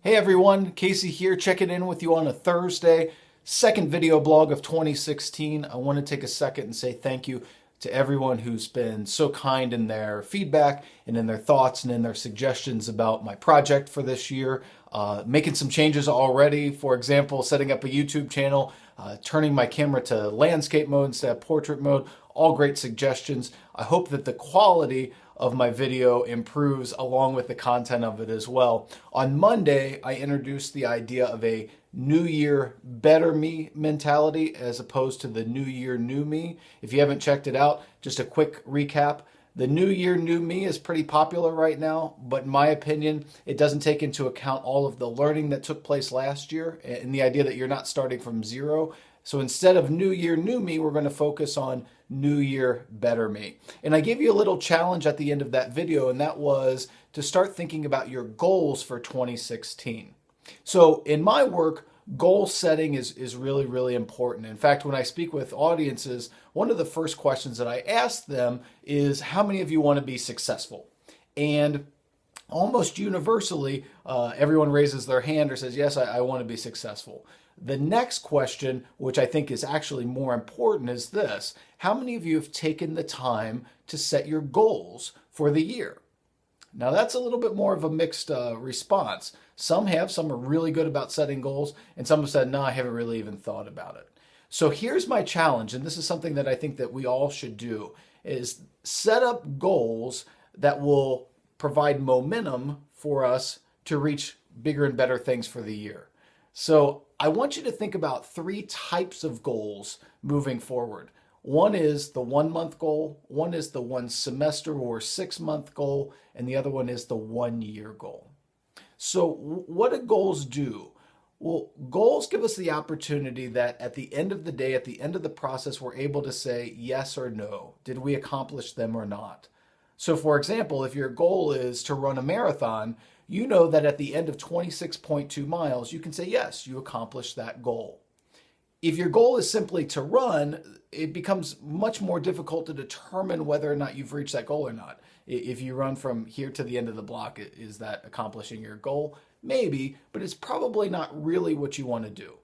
Hey everyone, Casey here, checking in with you on a Thursday, second video blog of 2016. I want to take a second and say thank you to everyone who's been so kind in their feedback and in their thoughts and in their suggestions about my project for this year. Making some changes already, for example, setting up a YouTube channel, turning my camera to landscape mode instead of portrait mode, all great suggestions. I hope that the quality of my video improves along with the content of it as well. On Monday, I introduced the idea of a New Year Better Me mentality as opposed to the New Year New Me. If you haven't checked it out, just a quick recap. The New Year New Me is pretty popular right now, but in my opinion, it doesn't take into account all of the learning that took place last year and the idea that you're not starting from zero. So instead of New Year New Me, we're going to focus on New Year Better Me. And I gave you a little challenge at the end of that video, and that was to start thinking about your goals for 2016. So in my work, goal setting is really, really important. In fact, when I speak with audiences, one of the first questions that I ask them is, how many of you want to be successful? And almost universally, everyone raises their hand or says, yes, I want to be successful. The next question, which I think is actually more important, is this. How many of you have taken the time to set your goals for the year? Now, that's a little bit more of a mixed response. Some are really good about setting goals, and some have said, no, I haven't really even thought about it. So here's my challenge, and this is something that I think that we all should do, is set up goals that will provide momentum for us to reach bigger and better things for the year. So I want you to think about three types of goals moving forward. One is the 1 month goal, one is the 1 semester or 6 month goal, and the other one is the 1 year goal. So what do goals do? Well, goals give us the opportunity that at the end of the day, at the end of the process, we're able to say yes or no. Did we accomplish them or not? So for example, if your goal is to run a marathon, you know that at the end of 26.2 miles, you can say, yes, you accomplished that goal. If your goal is simply to run, it becomes much more difficult to determine whether or not you've reached that goal or not. If you run from here to the end of the block, is that accomplishing your goal? Maybe, but it's probably not really what you want to do.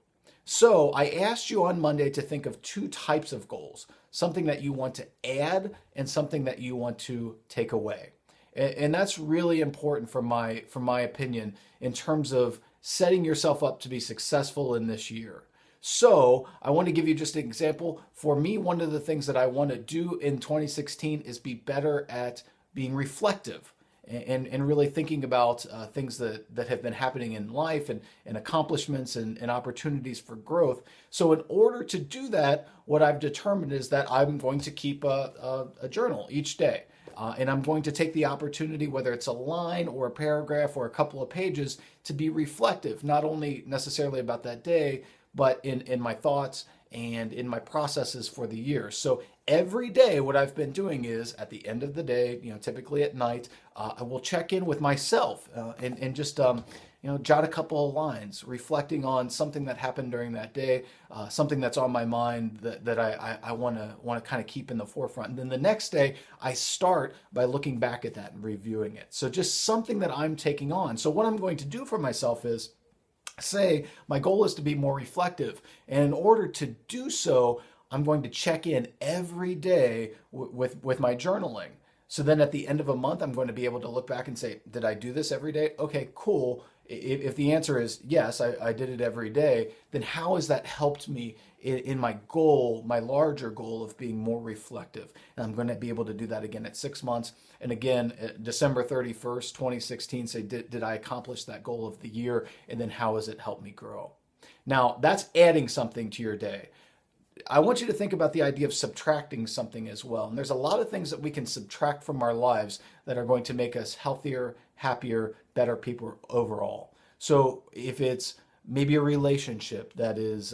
So I asked you on Monday to think of two types of goals, something that you want to add and something that you want to take away. And that's really important from my opinion in terms of setting yourself up to be successful in this year. So I want to give you just an example. For me, one of the things that I want to do in 2016 is be better at being reflective and really thinking about things that have been happening in life and accomplishments and opportunities for growth. So in order to do that, what I've determined is that I'm going to keep a journal each day. And I'm going to take the opportunity, whether it's a line or a paragraph or a couple of pages, to be reflective, not only necessarily about that day, but in my thoughts and in my processes for the year. So every day, what I've been doing is at the end of the day, typically at night, I will check in with myself and just jot a couple of lines reflecting on something that happened during that day, something that's on my mind that I want to kind of keep in the forefront. And then the next day, I start by looking back at that and reviewing it. So just something that I'm taking on. So what I'm going to do for myself is say my goal is to be more reflective. And in order to do so, I'm going to check in every day with my journaling. So then at the end of a month, I'm going to be able to look back and say, did I do this every day? Okay, cool. If the answer is yes, I did it every day, then how has that helped me in my goal, my larger goal of being more reflective? And I'm going to be able to do that again at 6 months. And again, December 31st, 2016, say, did I accomplish that goal of the year? And then how has it helped me grow? Now, that's adding something to your day. I want you to think about the idea of subtracting something as well. And there's a lot of things that we can subtract from our lives that are going to make us healthier, happier, better people overall. So if it's maybe a relationship that is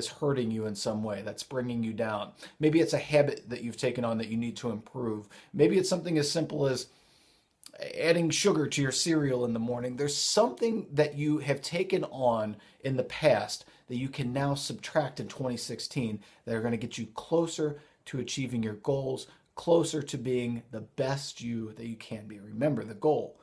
hurting you in some way, that's bringing you down. Maybe it's a habit that you've taken on that you need to improve. Maybe it's something as simple as adding sugar to your cereal in the morning. There's something that you have taken on in the past that you can now subtract in 2016 that are going to get you closer to achieving your goals, closer to being the best you that you can be. Remember the goal,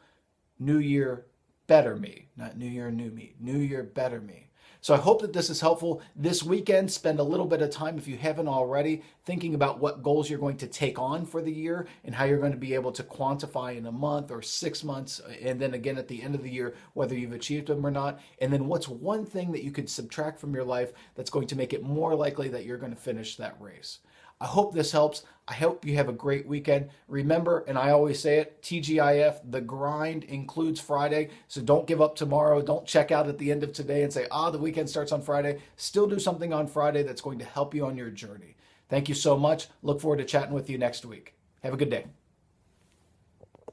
New Year, better me, not new year, new me, new year, better me. So I hope that this is helpful. This weekend, spend a little bit of time, if you haven't already, thinking about what goals you're going to take on for the year and how you're going to be able to quantify in a month or 6 months, and then again at the end of the year, whether you've achieved them or not. And then what's one thing that you could subtract from your life that's going to make it more likely that you're going to finish that race. I hope this helps. I hope you have a great weekend. Remember, and I always say it, TGIF, the grind includes Friday. So don't give up tomorrow. Don't check out at the end of today and say, the weekend starts on Friday. Still do something on Friday that's going to help you on your journey. Thank you so much. Look forward to chatting with you next week. Have a good day.